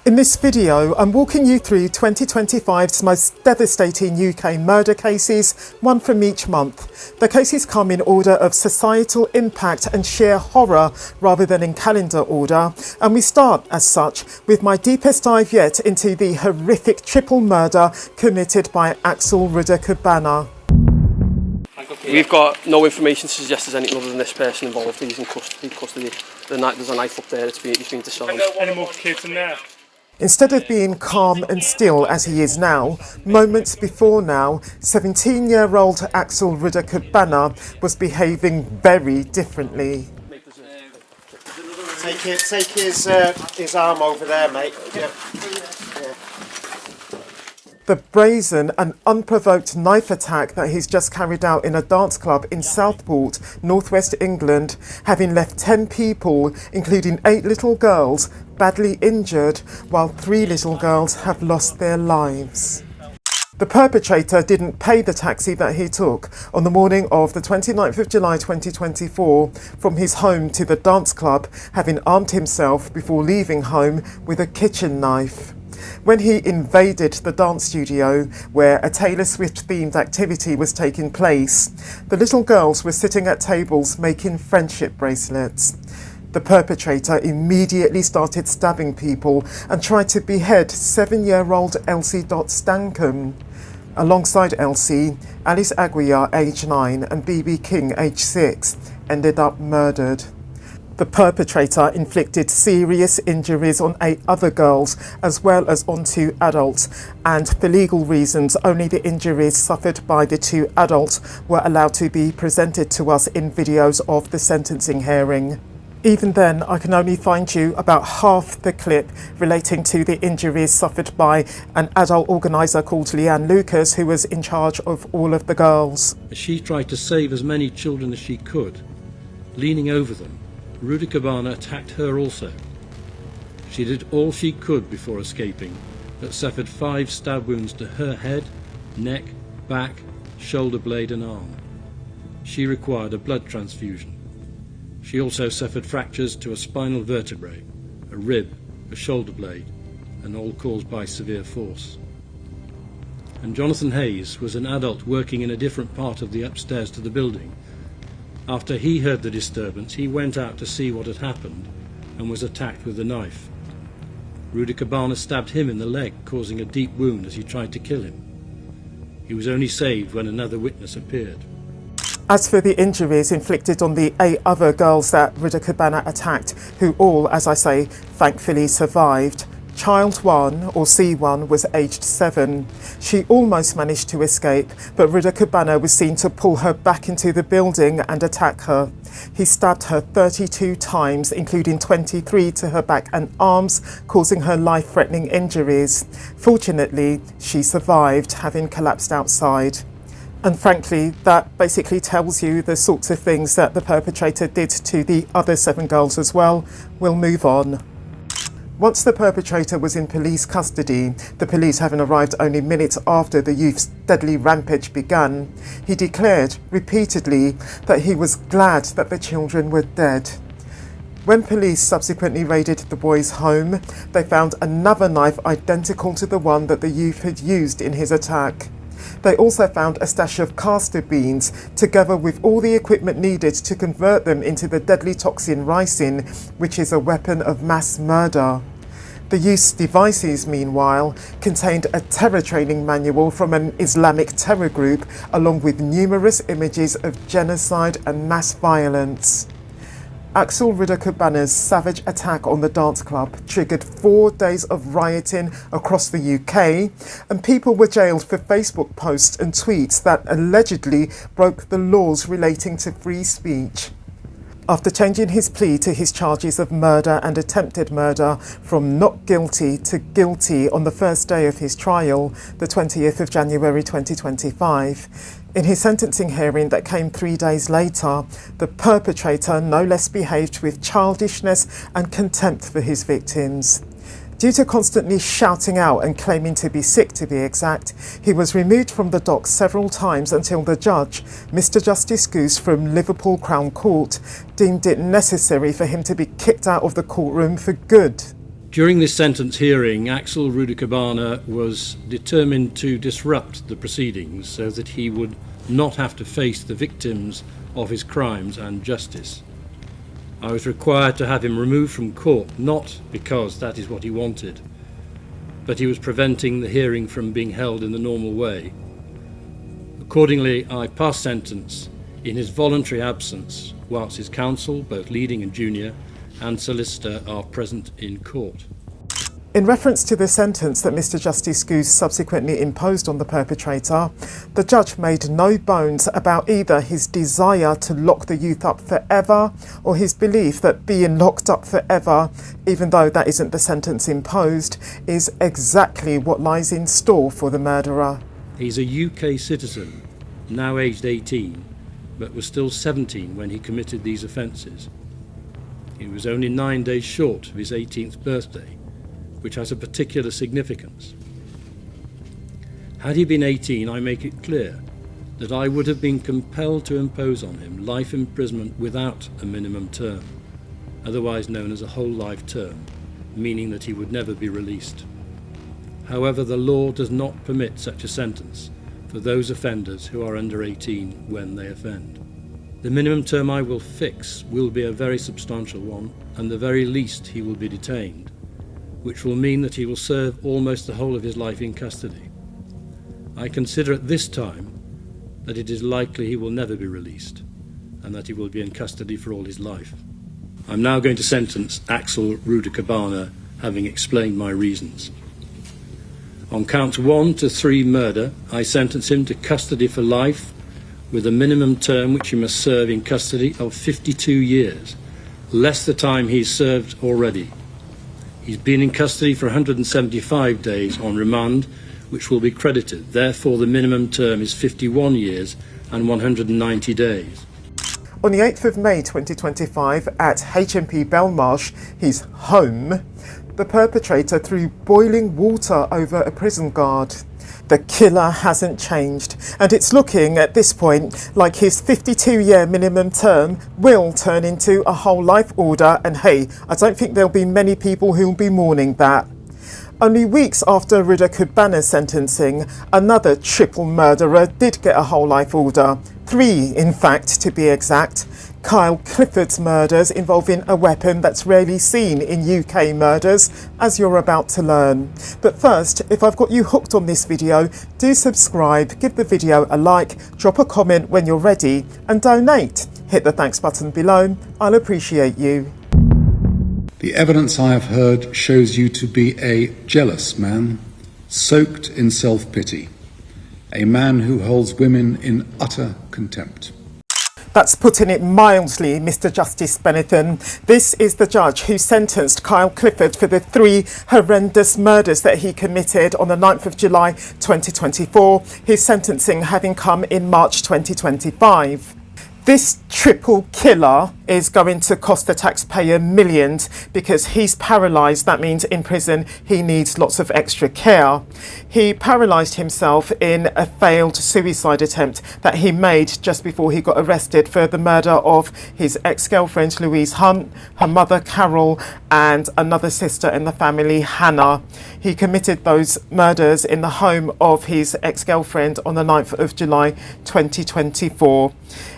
In this video, I'm walking you through 2025's most devastating UK murder cases, one from each month. The cases come in order of societal impact and sheer horror rather than in calendar order, and we start, as such, with my deepest dive yet into the horrific triple murder committed by Axel Rudakubana. We've got no information to suggest there's anything other than this person involved. He's in custody. There's a knife up there, it's been disarmed. Any more kids in there? Instead of being calm and still as he is now, moments before now, 17-year-old Axel Rudakubana was behaving very differently. Take his arm over there, mate. Yeah. The brazen and unprovoked knife attack that he's just carried out in a dance club in Southport, northwest England, having left 10 people, including 8 little girls, badly injured, while 3 little girls have lost their lives. The perpetrator didn't pay the taxi that he took on the morning of the 29th of July 2024 from his home to the dance club, having armed himself before leaving home with a kitchen knife. When he invaded the dance studio where a Taylor Swift themed activity was taking place, the little girls were sitting at tables making friendship bracelets. The perpetrator immediately started stabbing people and tried to behead 7-year-old Elsie Stankham. Alongside Elsie, Alice Aguiar, age 9, and BB King, age 6, ended up murdered. The perpetrator inflicted serious injuries on 8 other girls as well as on 2 adults, and for legal reasons only the injuries suffered by the 2 adults were allowed to be presented to us in videos of the sentencing hearing. Even then, I can only find you about half the clip relating to the injuries suffered by an adult organiser called Leanne Lucas, who was in charge of all of the girls. She tried to save as many children as she could. Leaning over them, Rudakubana attacked her also. She did all she could before escaping, but suffered 5 stab wounds to her head, neck, back, shoulder blade and arm. She required a blood transfusion. She also suffered fractures to a spinal vertebrae, a rib, a shoulder blade, and all caused by severe force. And Jonathan Hayes was an adult working in a different part of the upstairs to the building. After he heard the disturbance, he went out to see what had happened and was attacked with a knife. Rudakubana stabbed him in the leg, causing a deep wound as he tried to kill him. He was only saved when another witness appeared. As for the injuries inflicted on the 8 other girls that Rudakubana attacked, who all, as I say, thankfully survived, Child 1, or C1, was aged 7. She almost managed to escape, but Rudakubana was seen to pull her back into the building and attack her. He stabbed her 32 times, including 23 to her back and arms, causing her life-threatening injuries. Fortunately, she survived, having collapsed outside. And frankly, that basically tells you the sorts of things that the perpetrator did to the other 7 girls as well. We'll move on. Once the perpetrator was in police custody, the police having arrived only minutes after the youth's deadly rampage began, he declared repeatedly that he was glad that the children were dead. When police subsequently raided the boy's home, they found another knife identical to the one that the youth had used in his attack. They also found a stash of castor beans, together with all the equipment needed to convert them into the deadly toxin ricin, which is a weapon of mass murder. The youth's devices, meanwhile, contained a terror training manual from an Islamic terror group, along with numerous images of genocide and mass violence. Axel Rudakubana's savage attack on the dance club triggered 4 days of rioting across the UK, and people were jailed for Facebook posts and tweets that allegedly broke the laws relating to free speech. After changing his plea to his charges of murder and attempted murder from not guilty to guilty on the first day of his trial, the 20th of January 2025, in his sentencing hearing that came 3 days later, the perpetrator no less behaved with childishness and contempt for his victims. Due to constantly shouting out and claiming to be sick, to be exact, he was removed from the dock several times until the judge, Mr Justice Goose from Liverpool Crown Court, deemed it necessary for him to be kicked out of the courtroom for good. During this sentence hearing, Axel Rudakubana was determined to disrupt the proceedings so that he would not have to face the victims of his crimes and justice. I was required to have him removed from court, not because that is what he wanted, but he was preventing the hearing from being held in the normal way. Accordingly, I passed sentence in his voluntary absence, whilst his counsel, both leading and junior, and solicitor are present in court. In reference to the sentence that Mr Justice Goose subsequently imposed on the perpetrator, the judge made no bones about either his desire to lock the youth up forever or his belief that being locked up forever, even though that isn't the sentence imposed, is exactly what lies in store for the murderer. He's a UK citizen, now aged 18, but was still 17 when he committed these offences. He was only 9 days short of his 18th birthday, which has a particular significance. Had he been 18, I make it clear that I would have been compelled to impose on him life imprisonment without a minimum term, otherwise known as a whole life term, meaning that he would never be released. However, the law does not permit such a sentence for those offenders who are under 18 when they offend. The minimum term I will fix will be a very substantial one, and the very least he will be detained, which will mean that he will serve almost the whole of his life in custody. I consider at this time that it is likely he will never be released, and that he will be in custody for all his life. I'm now going to sentence Axel Rudakubana, having explained my reasons. On counts 1 to 3 murder, I sentence him to custody for life, with a minimum term which he must serve in custody of 52 years, less the time he's served already. He's been in custody for 175 days on remand, which will be credited. Therefore, the minimum term is 51 years and 190 days. On the 8th of May 2025 at HMP Belmarsh, his home, the perpetrator threw boiling water over a prison guard. The killer hasn't changed, and it's looking at this point like his 52-year minimum term will turn into a whole life order, and hey, I don't think there'll be many people who'll be mourning that. Only weeks after Rudakubana's sentencing, another triple murderer did get a whole life order. 3, in fact, to be exact. Kyle Clifford's murders involving a weapon that's rarely seen in UK murders, as you're about to learn. But first, if I've got you hooked on this video, do subscribe, give the video a like, drop a comment when you're ready, and donate. Hit the thanks button below. I'll appreciate you. The evidence I have heard shows you to be a jealous man, soaked in self-pity, a man who holds women in utter contempt. That's putting it mildly, Mr Justice Benethan. This is the judge who sentenced Kyle Clifford for the 3 horrendous murders that he committed on the 9th of July 2024, his sentencing having come in March 2025. This triple killer is going to cost the taxpayer millions because he's paralysed. That means in prison he needs lots of extra care. He paralysed himself in a failed suicide attempt that he made just before he got arrested for the murder of his ex-girlfriend Louise Hunt, her mother Carol, and another sister in the family, Hainault. He committed those murders in the home of his ex-girlfriend on the 9th of July 2024.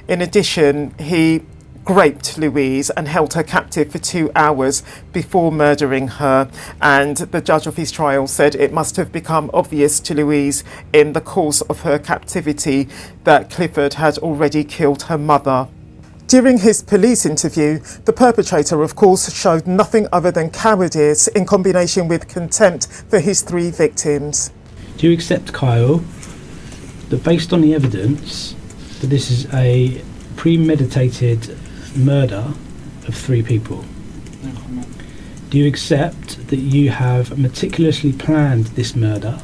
In addition, he raped Louise and held her captive for 2 hours before murdering her, and the judge of his trial said it must have become obvious to Louise in the course of her captivity that Clifford had already killed her mother. During his police interview, the perpetrator, of course, showed nothing other than cowardice in combination with contempt for his 3 victims. Do you accept, Kyle, that based on the evidence that this is a premeditated murder of 3 people? No comment. Do you accept that you have meticulously planned this murder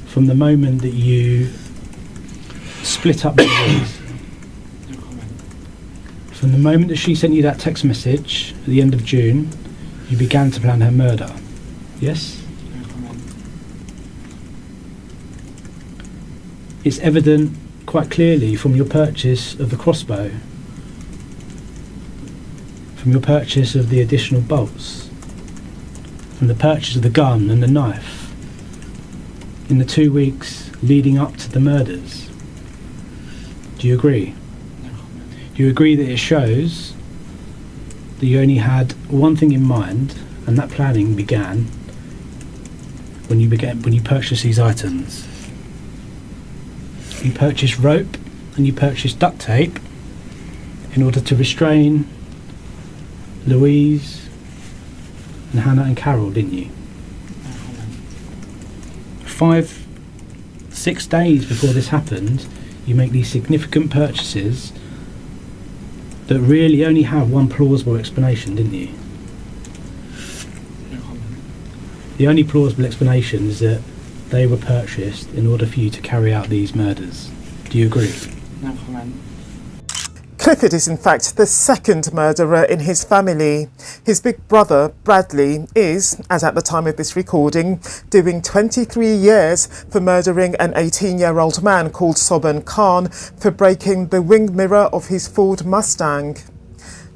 from the moment that you split up Louise? No comment. From the moment that she sent you that text message at the end of June, you began to plan her murder? Yes? No comment. It's evident quite clearly from your purchase of the crossbow, from your purchase of the additional bolts, from the purchase of the gun and the knife in the 2 weeks leading up to the murders? Do you agree? Do you agree that it shows that you only had one thing in mind, and that planning began when you purchased these items? You purchased rope and you purchased duct tape in order to restrain Louise and Hannah and Carol, didn't you? 5-6 days before this happened, you make these significant purchases that really only have one plausible explanation, didn't you? The only plausible explanation is that they were purchased in order for you to carry out these murders. Do you agree? No comment. Clifford is in fact the second murderer in his family. His big brother, Bradley, is, as at the time of this recording, doing 23 years for murdering an 18-year-old man called Mohammed Khan for breaking the wing mirror of his Ford Mustang.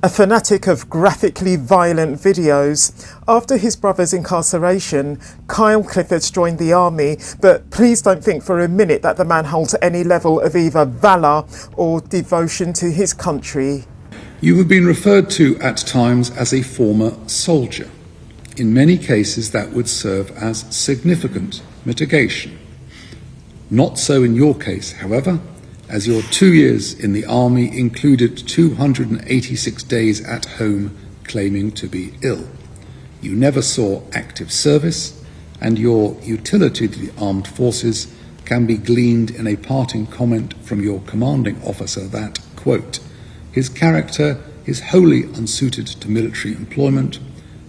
A fanatic of graphically violent videos, after his brother's incarceration, Kyle Clifford joined the army, but please don't think for a minute that the man holds any level of either valour or devotion to his country. You have been referred to at times as a former soldier. In many cases, that would serve as significant mitigation. Not so in your case, however, as your 2 years in the army included 286 days at home claiming to be ill. You never saw active service, and your utility to the armed forces can be gleaned in a parting comment from your commanding officer that, quote, his character is wholly unsuited to military employment,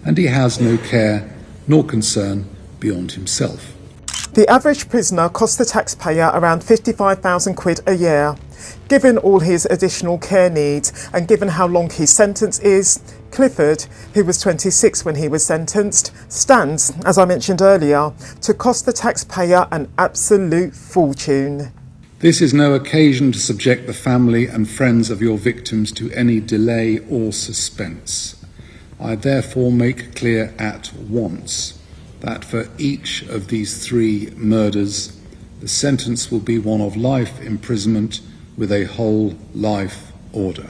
and he has no care nor concern beyond himself. The average prisoner cost the taxpayer around 55,000 quid a year. Given all his additional care needs and given how long his sentence is, Clifford, who was 26 when he was sentenced, stands, as I mentioned earlier, to cost the taxpayer an absolute fortune. This is no occasion to subject the family and friends of your victims to any delay or suspense. I therefore make clear at once that for each of these 3 murders, the sentence will be one of life imprisonment with a whole life order.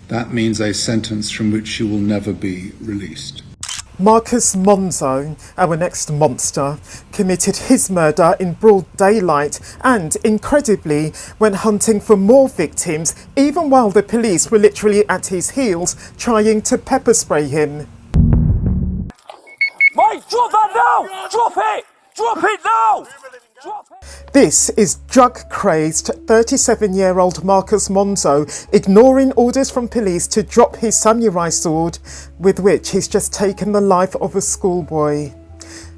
That means a sentence from which you will never be released. Marcus Monzo, our next monster, committed his murder in broad daylight and, incredibly, went hunting for more victims even while the police were literally at his heels trying to pepper spray him. Mate, drop that now! Drop it! Drop it now! Drop it! This is drug-crazed 37-year-old Marcus Monzo ignoring orders from police to drop his samurai sword, with which he's just taken the life of a schoolboy.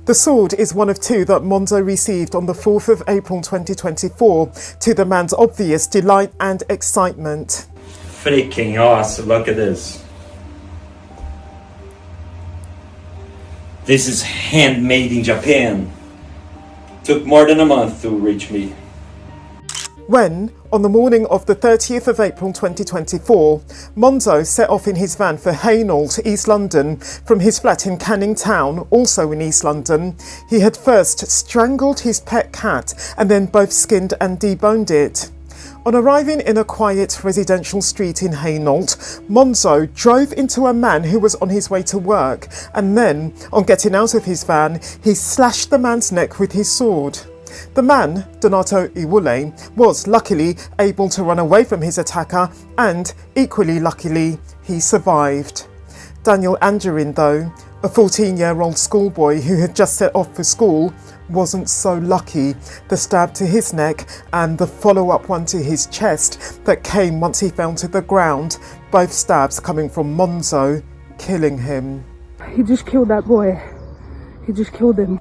The sword is one of 2 that Monzo received on the 4th of April 2024, to the man's obvious delight and excitement. Freaking awesome, look at this. This is handmade in Japan. Took more than a month to reach me. When, on the morning of the 30th of April 2024, Monzo set off in his van for Hainault, East London, from his flat in Canning Town, also in East London, he had first strangled his pet cat and then both skinned and deboned it. On arriving in a quiet residential street in Hainault, Monzo drove into a man who was on his way to work, and then, on getting out of his van, he slashed the man's neck with his sword. The man, Donato Iwule, was luckily able to run away from his attacker, and, equally luckily, he survived. Daniel Anjorin, though, a 14-year-old schoolboy who had just set off for school, wasn't so lucky. The stab to his neck and the follow-up one to his chest that came once he fell to the ground, both stabs coming from Monzo, killing him. He just killed that boy. He just killed him.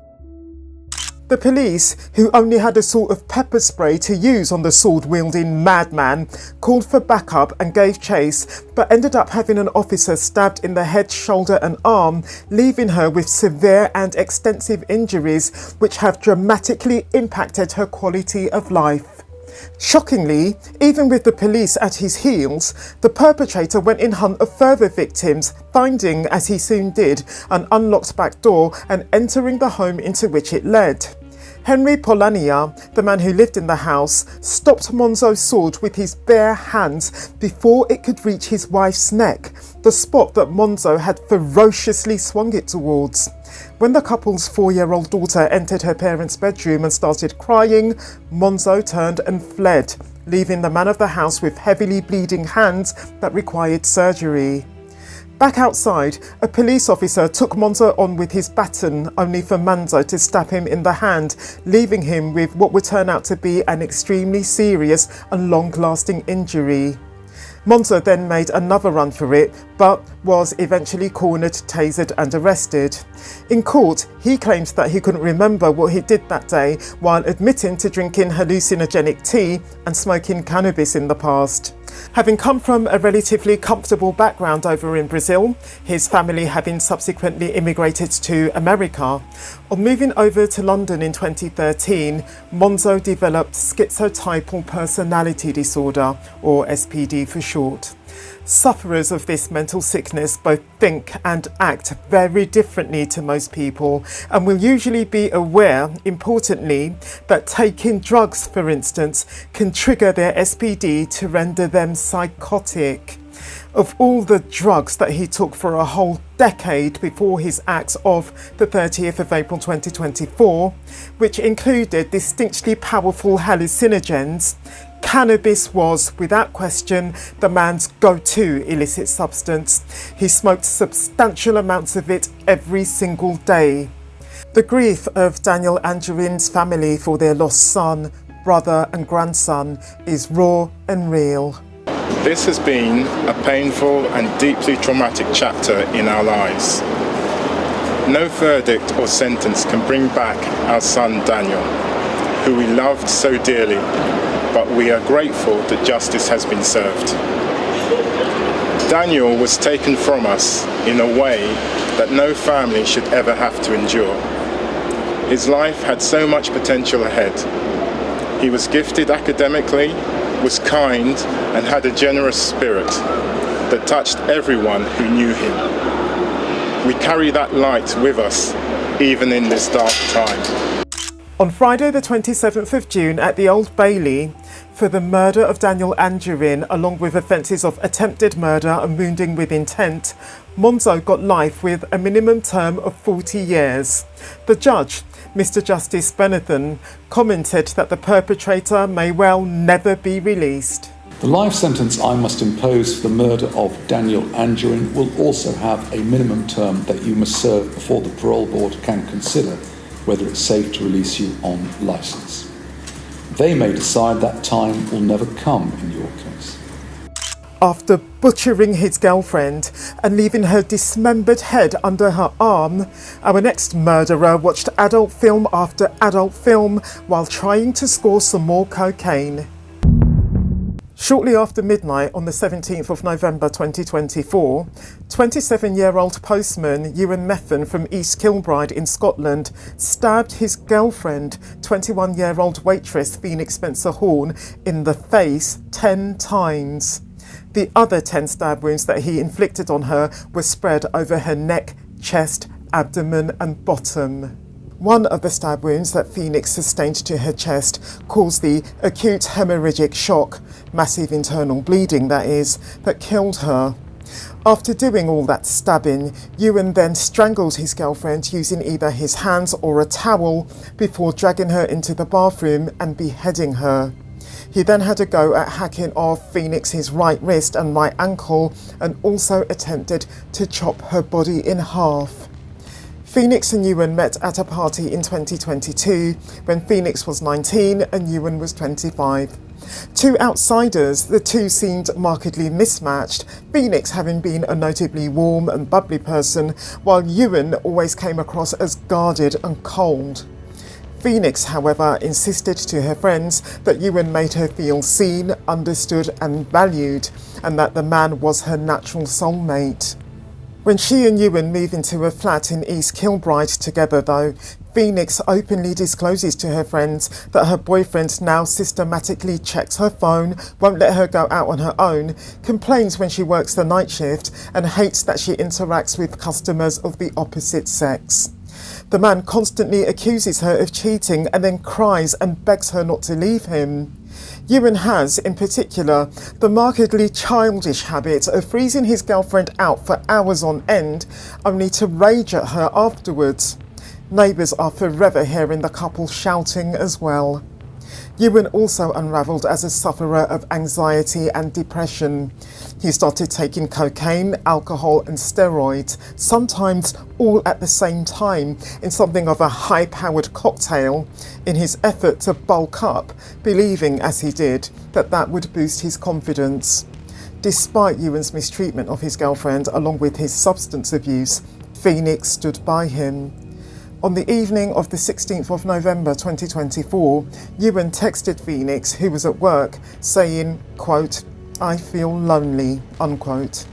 The police, who only had a sort of pepper spray to use on the sword-wielding madman, called for backup and gave chase, but ended up having an officer stabbed in the head, shoulder and arm, leaving her with severe and extensive injuries which have dramatically impacted her quality of life. Shockingly, even with the police at his heels, the perpetrator went in hunt of further victims, finding, as he soon did, an unlocked back door and entering the home into which it led. Henry Polania, the man who lived in the house, stopped Monzo's sword with his bare hands before it could reach his wife's neck, the spot that Monzo had ferociously swung it towards. When the couple's 4-year-old daughter entered her parents' bedroom and started crying, Monzo turned and fled, leaving the man of the house with heavily bleeding hands that required surgery. Back outside, a police officer took Monzo on with his baton, only for Monzo to stab him in the hand, leaving him with what would turn out to be an extremely serious and long-lasting injury. Monzo then made another run for it, but was eventually cornered, tasered and arrested. In court, he claimed that he couldn't remember what he did that day, while admitting to drinking hallucinogenic tea and smoking cannabis in the past. Having come from a relatively comfortable background over in Brazil, his family having subsequently immigrated to America, on moving over to London in 2013, Monzo developed schizotypal personality disorder, or SPD for short. Sufferers of this mental sickness both think and act very differently to most people, and will usually be aware, importantly, that taking drugs, for instance, can trigger their SPD to render them psychotic. Of all the drugs that he took for a whole decade before his acts of the 30th of April 2024, which included distinctly powerful hallucinogens, cannabis was, without question, the man's go-to illicit substance. He smoked substantial amounts of it every single day. The grief of Daniel Anjorin's family for their lost son, brother and grandson is raw and real. This has been a painful and deeply traumatic chapter in our lives. No verdict or sentence can bring back our son Daniel, who we loved so dearly, but we are grateful that justice has been served. Daniel was taken from us in a way that no family should ever have to endure. His life had so much potential ahead. He was gifted academically, was kind, and had a generous spirit that touched everyone who knew him. We carry that light with us, even in this dark time. On Friday the 27th of June at the Old Bailey, for the murder of Daniel Anjorin, along with offences of attempted murder and wounding with intent, Monzo got life with a minimum term of 40 years. The judge, Mr. Justice Benathan, commented that the perpetrator may well never be released. The life sentence I must impose for the murder of Daniel Anjorin will also have a minimum term that you must serve before the parole board can consider whether it's safe to release you on licence. They may decide that time will never come in your case. After butchering his girlfriend and leaving her dismembered head under her arm, our next murderer watched adult film after adult film while trying to score some more cocaine. Shortly after midnight on the 17th of November 2024, 27-year-old postman Ewan Methven from East Kilbride in Scotland stabbed his girlfriend, 21-year-old waitress Phoenix Spencer Horn, in the face 10 times. The other 10 stab wounds that he inflicted on her were spread over her neck, chest, abdomen and bottom. One of the stab wounds that Phoenix sustained to her chest caused the acute hemorrhagic shock, massive internal bleeding that is, that killed her. After doing all that stabbing, Ewan then strangled his girlfriend using either his hands or a towel before dragging her into the bathroom and beheading her. He then had a go at hacking off Phoenix's right wrist and right ankle and also attempted to chop her body in half. Phoenix and Ewan met at a party in 2022 when Phoenix was 19 and Ewan was 25. To outsiders, the two seemed markedly mismatched, Phoenix having been a notably warm and bubbly person, while Ewan always came across as guarded and cold. Phoenix, however, insisted to her friends that Ewan made her feel seen, understood and valued, and that the man was her natural soulmate. When she and Ewan moved into a flat in East Kilbride together though, Phoenix openly discloses to her friends that her boyfriend now systematically checks her phone, won't let her go out on her own, complains when she works the night shift, and hates that she interacts with customers of the opposite sex. The man constantly accuses her of cheating and then cries and begs her not to leave him. Ewan has, in particular, the markedly childish habit of freezing his girlfriend out for hours on end, only to rage at her afterwards. Neighbours are forever hearing the couple shouting as well. Ewan also unravelled as a sufferer of anxiety and depression. He started taking cocaine, alcohol and steroids, sometimes all at the same time, in something of a high-powered cocktail, in his effort to bulk up, believing, as he did, that that would boost his confidence. Despite Ewan's mistreatment of his girlfriend, along with his substance abuse, Phoenix stood by him. On the evening of the 16th of November 2024, Ewan texted Phoenix, who was at work, saying, quote, "I feel lonely," unquote.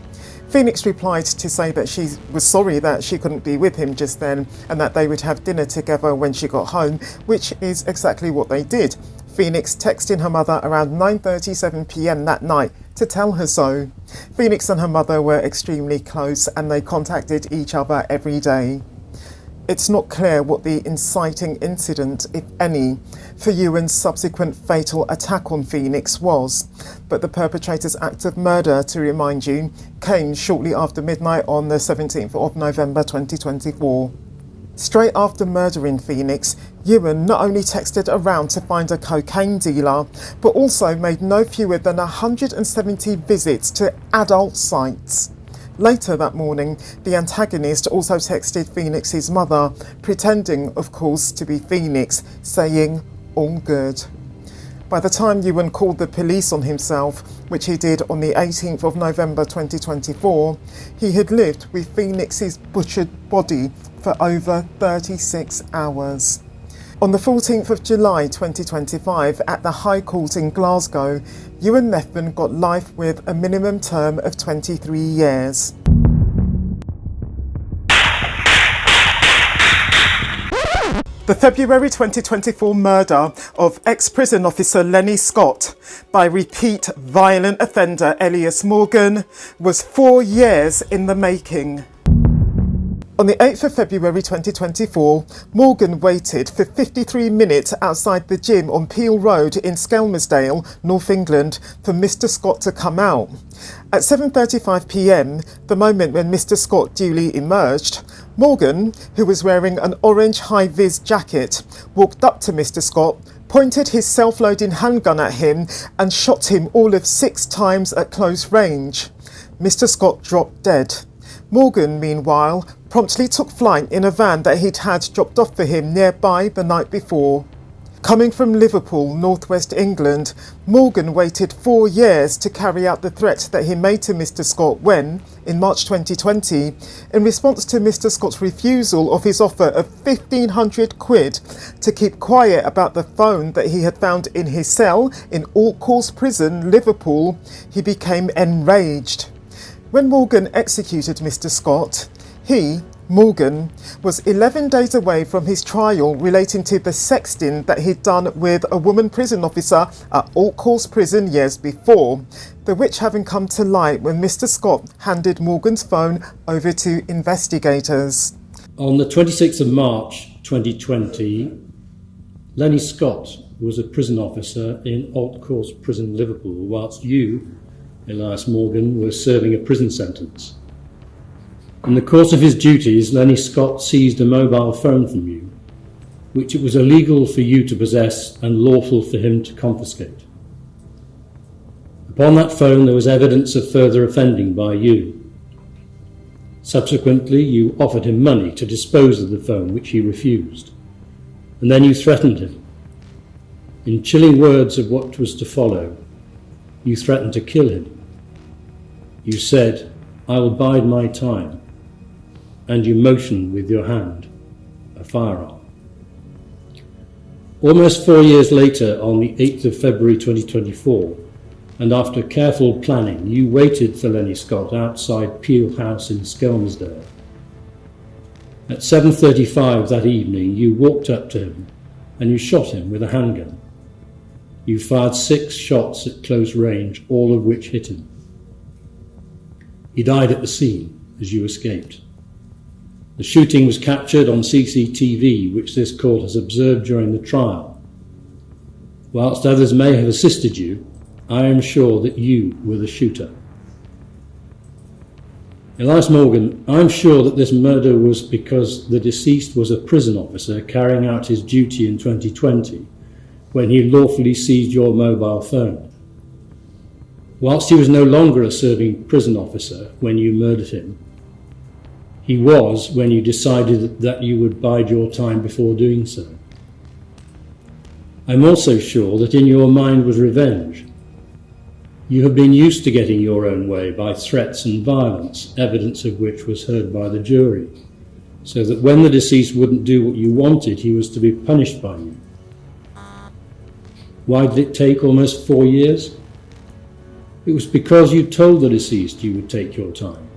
Phoenix replied to say that she was sorry that she couldn't be with him just then and that they would have dinner together when she got home, which is exactly what they did. Phoenix texting her mother around 9:37 p.m. that night to tell her so. Phoenix and her mother were extremely close and they contacted each other every day. It's not clear what the inciting incident, if any, for Ewan's subsequent fatal attack on Phoenix was, but the perpetrator's act of murder, to remind you, came shortly after midnight on the 17th of November 2024. Straight after murdering Phoenix, Ewan not only texted around to find a cocaine dealer, but also made no fewer than 170 visits to adult sites. Later that morning, the antagonist also texted Phoenix's mother, pretending, of course, to be Phoenix, saying, "All good." By the time Ewan called the police on himself, which he did on the 18th of November 2024, he had lived with Phoenix's butchered body for over 36 hours. On the 14th of July 2025, at the High Court in Glasgow, Ewan Methven got life with a minimum term of 23 years. The February 2024 murder of ex-prison officer Lenny Scott by repeat violent offender Elias Morgan was 4 years in the making. On the 8th of February 2024, Morgan waited for 53 minutes outside the gym on Peel Road in Skelmersdale, North England, for Mr. Scott to come out. At 7:35 p.m, the moment when Mr. Scott duly emerged, Morgan, who was wearing an orange high-vis jacket, walked up to Mr. Scott, pointed his self-loading handgun at him and shot him all of 6 times at close range. Mr. Scott dropped dead. Morgan, meanwhile, promptly took flight in a van that he'd had dropped off for him nearby the night before. Coming from Liverpool, northwest England, Morgan waited 4 years to carry out the threat that he made to Mr. Scott when, in March 2020, in response to Mr. Scott's refusal of his offer of 1,500 quid to keep quiet about the phone that he had found in his cell in All Course Prison, Liverpool, he became enraged. When Morgan executed Mr. Scott, he, Morgan, was 11 days away from his trial relating to the sexting that he'd done with a woman prison officer at All Course Prison years before, the which having come to light when Mr. Scott handed Morgan's phone over to investigators. On the 26th of March 2020, Lenny Scott was a prison officer in All Course Prison, Liverpool, whilst you, Elias Morgan, was serving a prison sentence. In the course of his duties, Lenny Scott seized a mobile phone from you, which it was illegal for you to possess and lawful for him to confiscate. Upon that phone there was evidence of further offending by you. Subsequently, you offered him money to dispose of the phone, which he refused, and then you threatened him. In chilling words of what was to follow, you threatened to kill him. You said, "I will bide my time," and you motioned with your hand, a firearm. Almost 4 years later, on the 8th of February 2024, and after careful planning, you waited for Lenny Scott outside Peel House in Skelmersdale. At 7:35 that evening, you walked up to him and you shot him with a handgun. You fired 6 shots at close range, all of which hit him. He died at the scene as you escaped. The shooting was captured on CCTV, which this court has observed during the trial. Whilst others may have assisted you, I am sure that you were the shooter. Elias Morgan, I'm sure that this murder was because the deceased was a prison officer carrying out his duty in 2020 when he lawfully seized your mobile phone. Whilst he was no longer a serving prison officer when you murdered him, he was when you decided that you would bide your time before doing so. I'm also sure that in your mind was revenge. You have been used to getting your own way by threats and violence, evidence of which was heard by the jury, so that when the deceased wouldn't do what you wanted, he was to be punished by you. Why did it take almost 4 years? It was because you told the deceased you would take your time.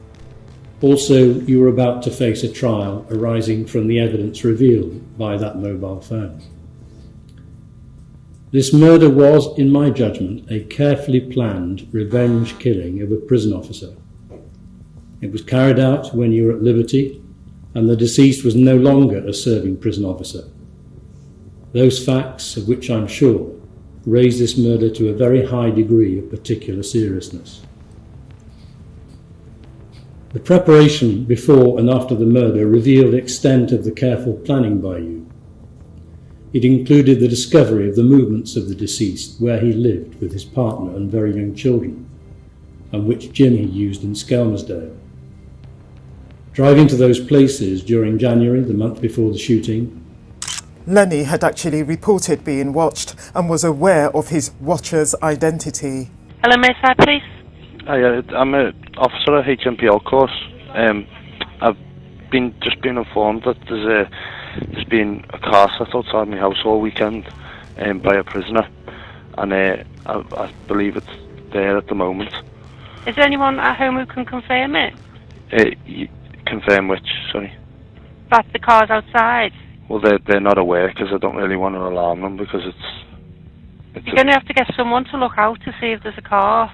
Also, you were about to face a trial arising from the evidence revealed by that mobile phone. This murder was, in my judgment, a carefully planned revenge killing of a prison officer. It was carried out when you were at liberty, and the deceased was no longer a serving prison officer. Those facts, of which I'm sure, raise this murder to a very high degree of particular seriousness. The preparation before and after the murder revealed the extent of the careful planning by you. It included the discovery of the movements of the deceased, where he lived with his partner and very young children, and which gym he used in Skelmersdale. Driving to those places during January, the month before the shooting, Lenny had actually reported being watched and was aware of his watcher's identity. Hello, may I please? Hi, I'm an officer at HMPL course. I've been informed that there's been a car set outside my house all weekend by a prisoner, and I believe it's there at the moment. Is there anyone at home who can confirm it? Confirm which, sorry? That the car's outside. Well, they're not aware, because I don't really want to alarm them, because it's You're going to have to get someone to look out to see if there's a car.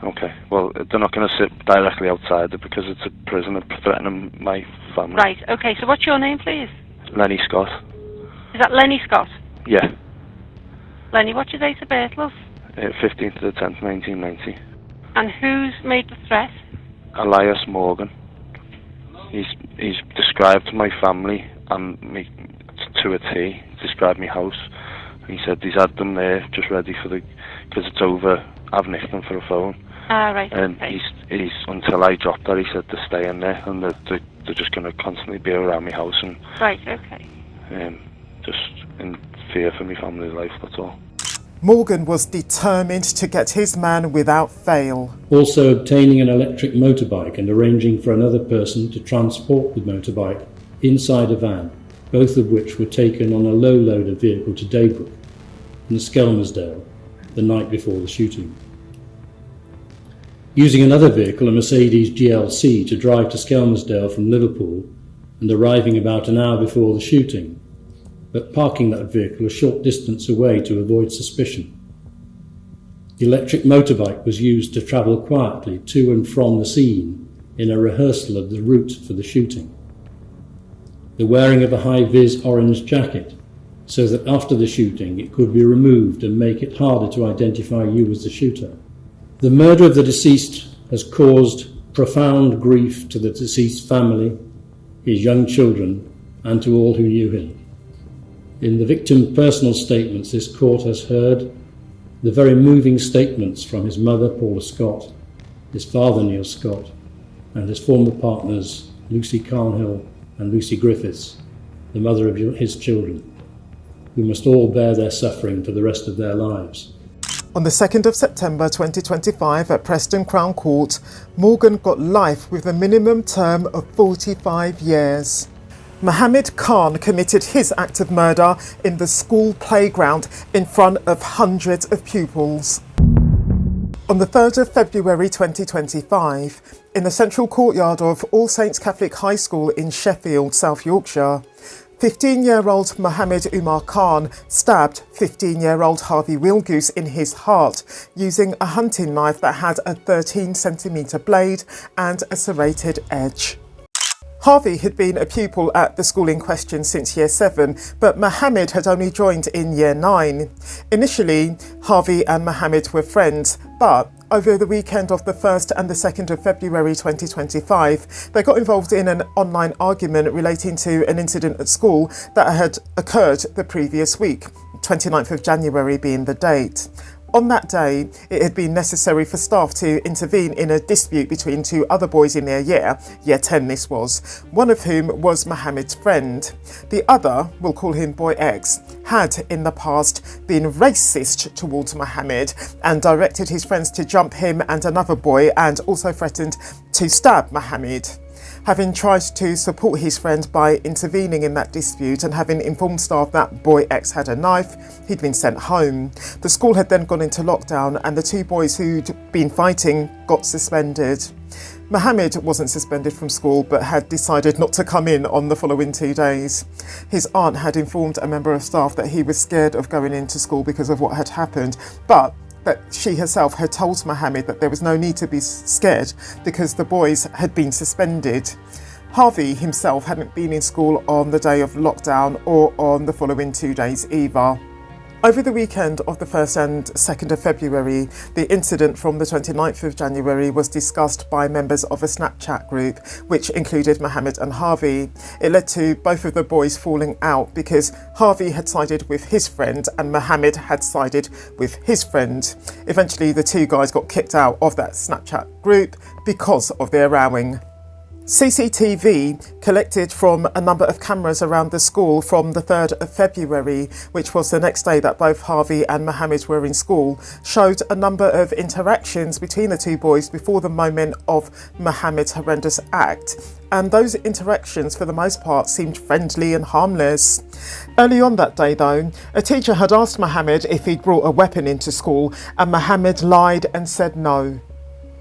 Okay, well, they're not going to sit directly outside it because it's a prisoner threatening my family. Right, okay, so what's your name, please? Lenny Scott. Is that Lenny Scott? Yeah. Lenny, what's your date of birth, love? 15th to the 10th, 1990. And who's made the threat? Elias Morgan. He's described my family and me to a T. Described my house. He said he's had them there just ready for because it's over. I've nicked them for a phone. Ah, right. And okay. he's until I dropped that, he said to stay in there, and they're just going to constantly be around my house and. Right. Okay. Just in fear for my family's life. That's all. Morgan was determined to get his man without fail. Also obtaining an electric motorbike and arranging for another person to transport the motorbike inside a van, both of which were taken on a low-loader vehicle to Daybrook in Skelmersdale the night before the shooting. Using another vehicle, a Mercedes GLC, to drive to Skelmersdale from Liverpool and arriving about an hour before the shooting, but parking that vehicle a short distance away to avoid suspicion. The electric motorbike was used to travel quietly to and from the scene in a rehearsal of the route for the shooting. The wearing of a high-vis orange jacket, so that after the shooting it could be removed and make it harder to identify you as the shooter. The murder of the deceased has caused profound grief to the deceased's family, his young children, and to all who knew him. In the victim's personal statements, this court has heard the very moving statements from his mother, Paula Scott, his father, Neil Scott, and his former partners, Lucy Carnhill and Lucy Griffiths, the mother of his children, who must all bear their suffering for the rest of their lives. On the 2nd of September 2025 at Preston Crown Court, Morgan got life with a minimum term of 45 years. Mohammed Khan committed his act of murder in the school playground in front of hundreds of pupils. On the 3rd of February 2025, in the central courtyard of All Saints Catholic High School in Sheffield, South Yorkshire, 15-year-old Mohammed Khan stabbed 15-year-old Harvey Wilgoose in his heart using a hunting knife that had a 13-centimetre blade and a serrated edge. Harvey had been a pupil at the school in question since Year 7, but Mohammed had only joined in Year 9. Initially, Harvey and Mohammed were friends, but over the weekend of the 1st and the 2nd of February 2025, they got involved in an online argument relating to an incident at school that had occurred the previous week, 29th of January being the date. On that day, it had been necessary for staff to intervene in a dispute between two other boys in their year 10 this was, one of whom was Mohammed's friend. The other, we'll call him Boy X, had in the past been racist towards Mohammed and directed his friends to jump him and another boy and also threatened to stab Mohammed. Having tried to support his friend by intervening in that dispute and having informed staff that Boy X had a knife, he'd been sent home. The school had then gone into lockdown and the two boys who'd been fighting got suspended. Mohammed wasn't suspended from school but had decided not to come in on the following 2 days. His aunt had informed a member of staff that he was scared of going into school because of what had happened, but that she herself had told Mohammed that there was no need to be scared because the boys had been suspended. Harvey himself hadn't been in school on the day of lockdown or on the following 2 days either. Over the weekend of the 1st and 2nd of February, the incident from the 29th of January was discussed by members of a Snapchat group, which included Mohammed and Harvey. It led to both of the boys falling out because Harvey had sided with his friend and Mohammed had sided with his friend. Eventually, the two guys got kicked out of that Snapchat group because of their rowing. CCTV collected from a number of cameras around the school from the 3rd of February, which was the next day that both Harvey and Mohammed were in school, showed a number of interactions between the two boys before the moment of Mohammed's horrendous act. And those interactions, for the most part, seemed friendly and harmless. Early on that day, though, a teacher had asked Mohammed if he'd brought a weapon into school, and Mohammed lied and said no.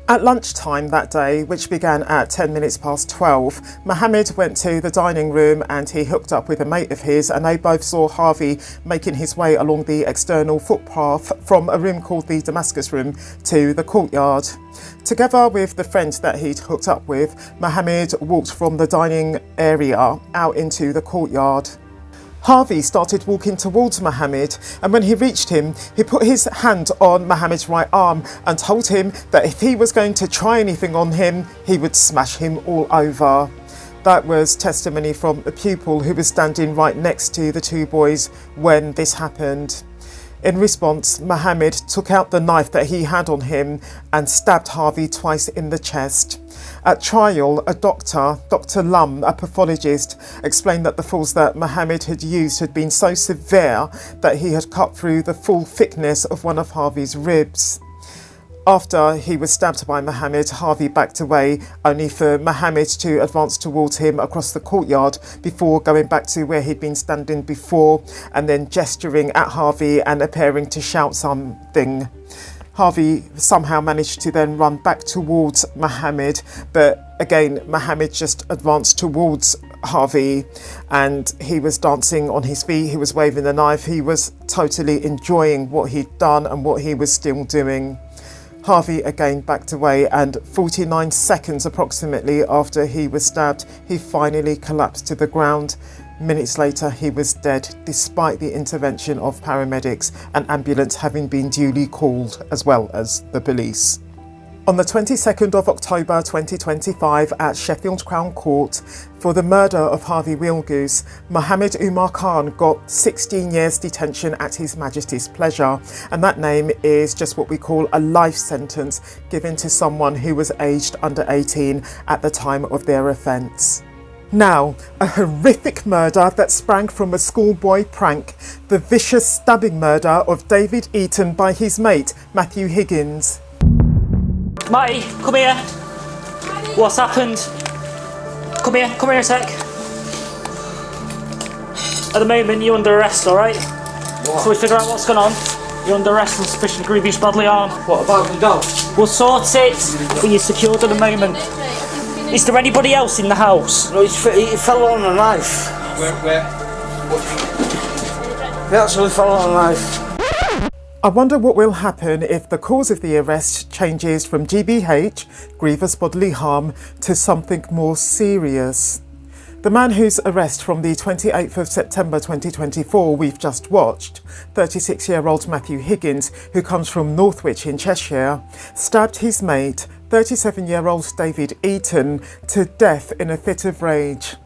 At lunchtime that day, which began at 10 minutes past 12, Mohammed went to the dining room and he hooked up with a mate of his, and they both saw Harvey making his way along the external footpath from a room called the Damascus Room to the courtyard. Together with the friend that he'd hooked up with, Mohammed walked from the dining area out into the courtyard. Harvey started walking towards Mohammed, and when he reached him, he put his hand on Mohammed's right arm and told him that if he was going to try anything on him, he would smash him all over. That was testimony from a pupil who was standing right next to the two boys when this happened. In response, Mohammed took out the knife that he had on him and stabbed Harvey twice in the chest. At trial, a doctor, Dr. Lum, a pathologist, explained that the falls that Mohammed had used had been so severe that he had cut through the full thickness of one of Harvey's ribs. After he was stabbed by Mohammed, Harvey backed away, only for Mohammed to advance towards him across the courtyard before going back to where he'd been standing before and then gesturing at Harvey and appearing to shout something. Harvey somehow managed to then run back towards Mohammed, but again, Mohammed just advanced towards Harvey and he was dancing on his feet, he was waving the knife, he was totally enjoying what he'd done and what he was still doing. Harvey again backed away, and 49 seconds approximately after he was stabbed, he finally collapsed to the ground. Minutes later, he was dead, despite the intervention of paramedics and ambulance having been duly called, as well as the police. On the 22nd of October 2025 at Sheffield Crown Court, for the murder of Harvey Wilgoose, Mohammed Khan got 16 years detention at His Majesty's pleasure, and that name is just what we call a life sentence given to someone who was aged under 18 at the time of their offence. Now, a horrific murder that sprang from a schoolboy prank, the vicious stabbing murder of David Eaton by his mate, Matthew Higgins. Matty, come here. What's happened? Come here a sec. At the moment, you're under arrest, alright? So we figure out what's going on. You're under arrest on suspicion of grievous bodily harm. What about the dog? We'll sort it, but you're secured at the moment. Is there anybody else in the house? No, he fell on a knife. Where? He actually fell on a knife. I wonder what will happen if the cause of the arrest changes from GBH, grievous bodily harm, to something more serious. The man whose arrest from the 28th of September 2024 we've just watched, 36-year-old Matthew Higgins, who comes from Northwich in Cheshire, stabbed his mate, 37-year-old David Eaton, to death in a fit of rage.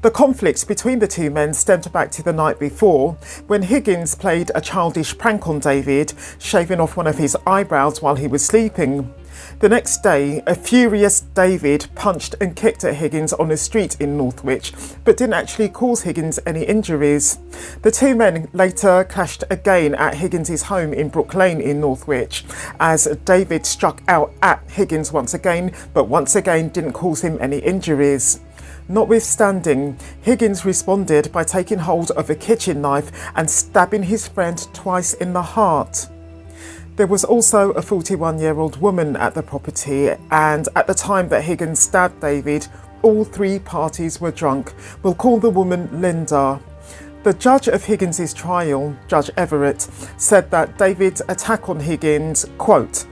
The conflict between the two men stemmed back to the night before, when Higgins played a childish prank on David, shaving off one of his eyebrows while he was sleeping. The next day, a furious David punched and kicked at Higgins on a street in Northwich, but didn't actually cause Higgins any injuries. The two men later clashed again at Higgins' home in Brook Lane in Northwich, as David struck out at Higgins once again, but once again didn't cause him any injuries. Notwithstanding, Higgins responded by taking hold of a kitchen knife and stabbing his friend twice in the heart. There was also a 41-year-old woman at the property, and at the time that Higgins stabbed David, all three parties were drunk. We'll call the woman Linda. The judge of Higgins' trial, Judge Everett, said that David's attack on Higgins, quote,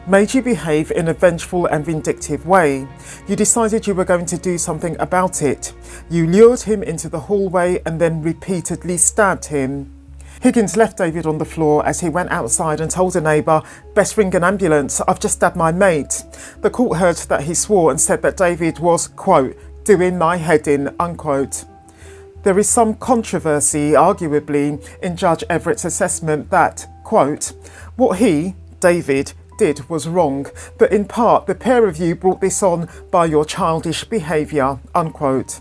made you behave in a vengeful and vindictive way. You decided you were going to do something about it. You lured him into the hallway and then repeatedly stabbed him. Higgins left David on the floor as he went outside and told a neighbour, best ring an ambulance, I've just stabbed my mate. The court heard that he swore and said that David was, quote, doing my head in, unquote. There is some controversy, arguably, in Judge Everett's assessment that, quote, what he, David, did was wrong, but in part the pair of you brought this on by your childish behaviour, unquote.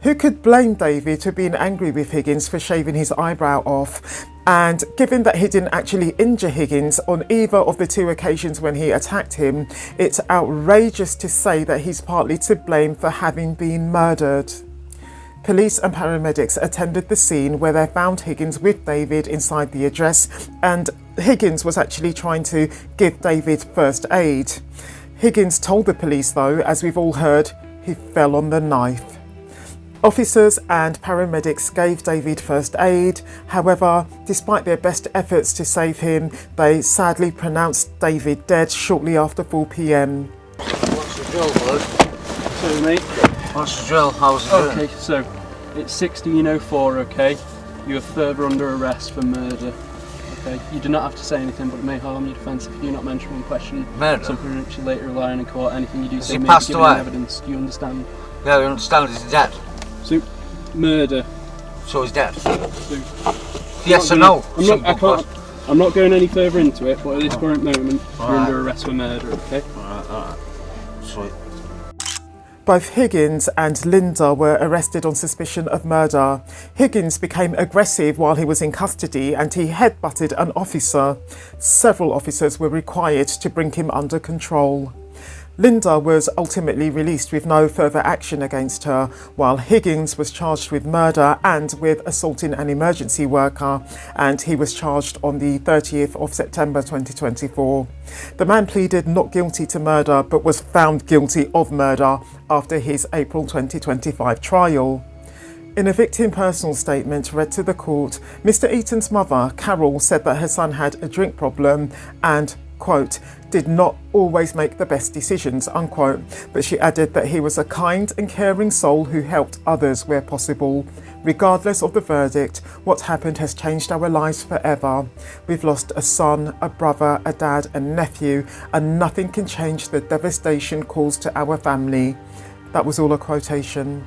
Who could blame David for being angry with Higgins for shaving his eyebrow off? And given that he didn't actually injure Higgins on either of the two occasions when he attacked him, it's outrageous to say that he's partly to blame for having been murdered. Police and paramedics attended the scene where they found Higgins with David inside the address, and Higgins was actually trying to give David first aid. Higgins told the police, though, as we've all heard, he fell on the knife. Officers and paramedics gave David first aid. However, despite their best efforts to save him, they sadly pronounced David dead shortly after 4 p.m. What's the drill, bud? So, mate. What's the drill? How's it going? Okay, so it's 16:04. Okay, you are further under arrest for murder. Okay, you do not have to say anything, but it may harm your defence if you do not mention one question. Murder. Something which you later rely on in court. Anything you do say he may be passed given away? evidence. Do you understand? Yeah, I understand. He's dead. So, murder. So he's dead. So, yes or no? I'm not going any further into it, but at this current moment, you're under arrest for murder. Okay. Alright. Sweet. Both Higgins and Linda were arrested on suspicion of murder. Higgins became aggressive while he was in custody and he headbutted an officer. Several officers were required to bring him under control. Linda was ultimately released with no further action against her, while Higgins was charged with murder and with assaulting an emergency worker, and he was charged on the 30th of September 2024. The man pleaded not guilty to murder but was found guilty of murder after his April 2025 trial. In a victim personal statement read to the court, Mr. Eaton's mother, Carol, said that her son had a drink problem and, quote, did not always make the best decisions, unquote, but she added that he was a kind and caring soul who helped others where possible. Regardless of the verdict, what happened has changed our lives forever. We've lost a son, a brother, a dad, a nephew, and nothing can change the devastation caused to our family. That was all a quotation.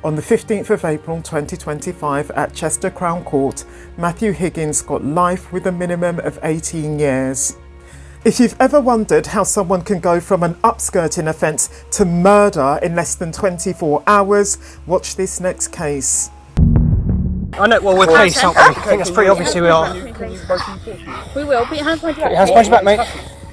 On the 15th of April 2025 at Chester Crown Court, Matthew Higgins got life with a minimum of 18 years. If you've ever wondered how someone can go from an upskirting offence to murder in less than 24 hours, watch this next case. I know, well, we're police, aren't we? I think that's pretty obvious who we are. We will. Put your hands behind your back. Put your hands behind your back, mate.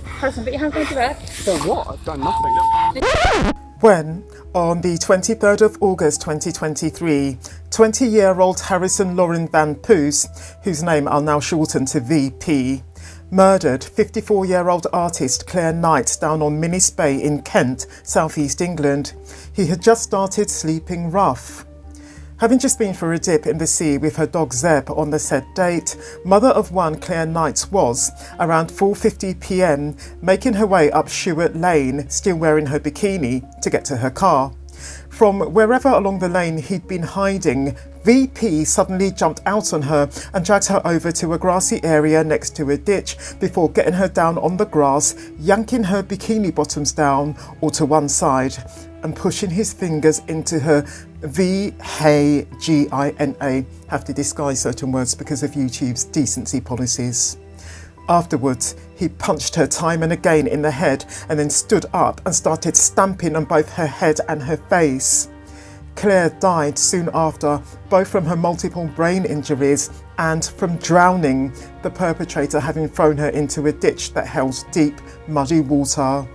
Harrison, put your hands behind your back. Done what? I've done nothing. When, on the 23rd of August 2023, 20-year-old Harrison Lawrence Van Poos, whose name I'll now shorten to VP, Murdered 54-year-old artist Claire Knight down on Minnis Bay in Kent, southeast England. He had just started sleeping rough. Having just been for a dip in the sea with her dog Zeb on the said date, mother of one Claire Knight was, around 4:50 p.m, making her way up Shewart Lane, still wearing her bikini, to get to her car. From wherever along the lane he'd been hiding, VP suddenly jumped out on her and dragged her over to a grassy area next to a ditch before getting her down on the grass, yanking her bikini bottoms down or to one side and pushing his fingers into her vagina. Have to disguise certain words because of YouTube's decency policies. Afterwards, he punched her time and again in the head and then stood up and started stamping on both her head and her face. Claire died soon after, both from her multiple brain injuries and from drowning, the perpetrator having thrown her into a ditch that held deep, muddy water.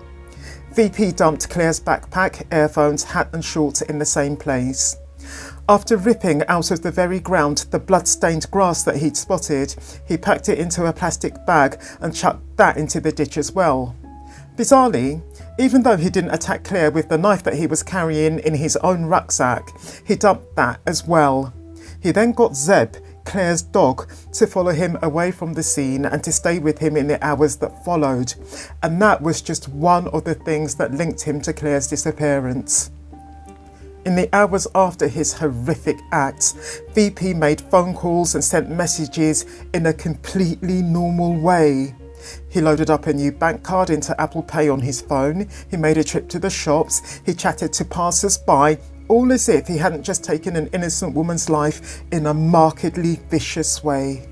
VP dumped Claire's backpack, earphones, hat and shorts in the same place. After ripping out of the very ground the blood-stained grass that he'd spotted, he packed it into a plastic bag and chucked that into the ditch as well. Bizarrely, even though he didn't attack Claire with the knife that he was carrying in his own rucksack, he dumped that as well. He then got Zeb, Claire's dog, to follow him away from the scene and to stay with him in the hours that followed, and that was just one of the things that linked him to Claire's disappearance. In the hours after his horrific acts, VP made phone calls and sent messages in a completely normal way. He loaded up a new bank card into Apple Pay on his phone, he made a trip to the shops, he chatted to passers-by, all as if he hadn't just taken an innocent woman's life in a markedly vicious way.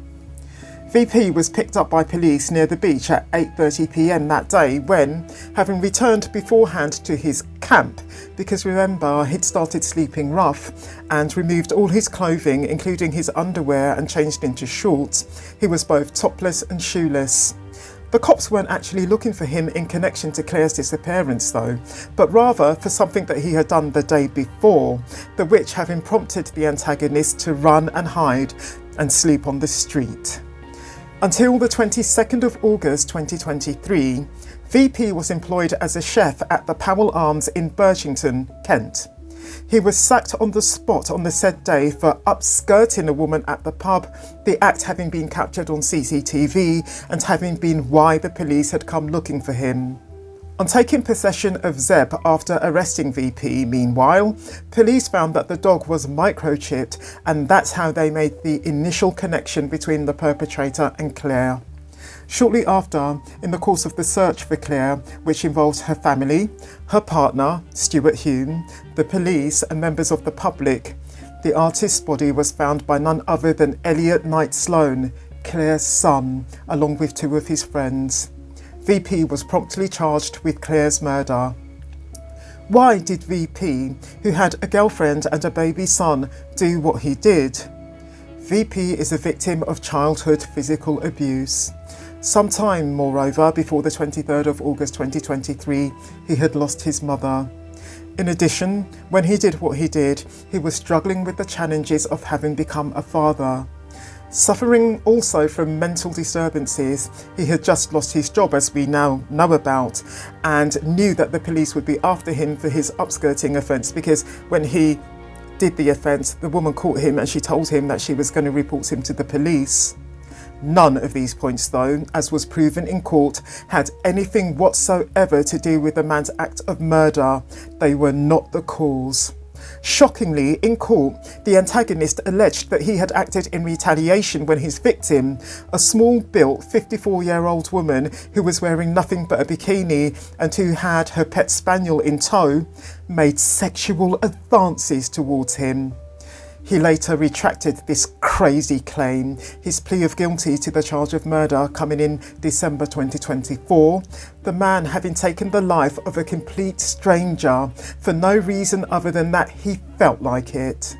VP was picked up by police near the beach at 8:30 p.m. that day when, having returned beforehand to his camp, because remember he'd started sleeping rough, and removed all his clothing including his underwear and changed into shorts, he was both topless and shoeless. The cops weren't actually looking for him in connection to Claire's disappearance though, but rather for something that he had done the day before, the which having prompted the antagonist to run and hide and sleep on the street. Until the 22nd of August 2023, VP was employed as a chef at the Powell Arms in Birchington, Kent. He was sacked on the spot on the said day for upskirting a woman at the pub, the act having been captured on CCTV and having been why the police had come looking for him. On taking possession of Zeb after arresting VP, meanwhile, police found that the dog was microchipped, and that's how they made the initial connection between the perpetrator and Claire. Shortly after, in the course of the search for Claire, which involved her family, her partner, Stuart Hume, the police and members of the public, the artist's body was found by none other than Elliot Knight Sloan, Claire's son, along with two of his friends. VP was promptly charged with Claire's murder. Why did VP, who had a girlfriend and a baby son, do what he did? VP is a victim of childhood physical abuse. Sometime, moreover, before the 23rd of August 2023, he had lost his mother. In addition, when he did what he did, he was struggling with the challenges of having become a father. Suffering also from mental disturbances, he had just lost his job, as we now know about, and knew that the police would be after him for his upskirting offence, because when he did the offence, the woman caught him and she told him that she was going to report him to the police. None of these points, though, as was proven in court, had anything whatsoever to do with the man's act of murder. They were not the cause. Shockingly, in court, the antagonist alleged that he had acted in retaliation when his victim, a small-built 54-year-old woman who was wearing nothing but a bikini and who had her pet spaniel in tow, made sexual advances towards him. He later retracted this crazy claim, his plea of guilty to the charge of murder coming in December 2024, the man having taken the life of a complete stranger for no reason other than that he felt like it.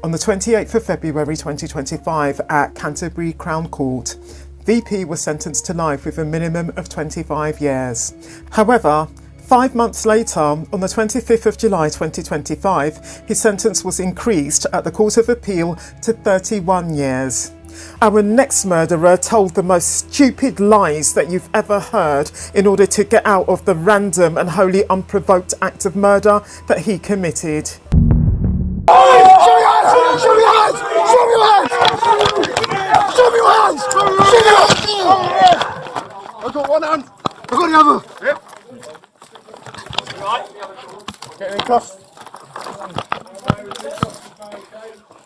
On the 28th of February 2025 at Canterbury Crown Court, VP was sentenced to life with a minimum of 25 years. However, 5 months later, on the 25th of July 2025, his sentence was increased at the Court of Appeal to 31 years. Our next murderer told the most stupid lies that you've ever heard in order to get out of the random and wholly unprovoked act of murder that he committed. I've got one hand. I've got the other. Yep. Get in cuffs.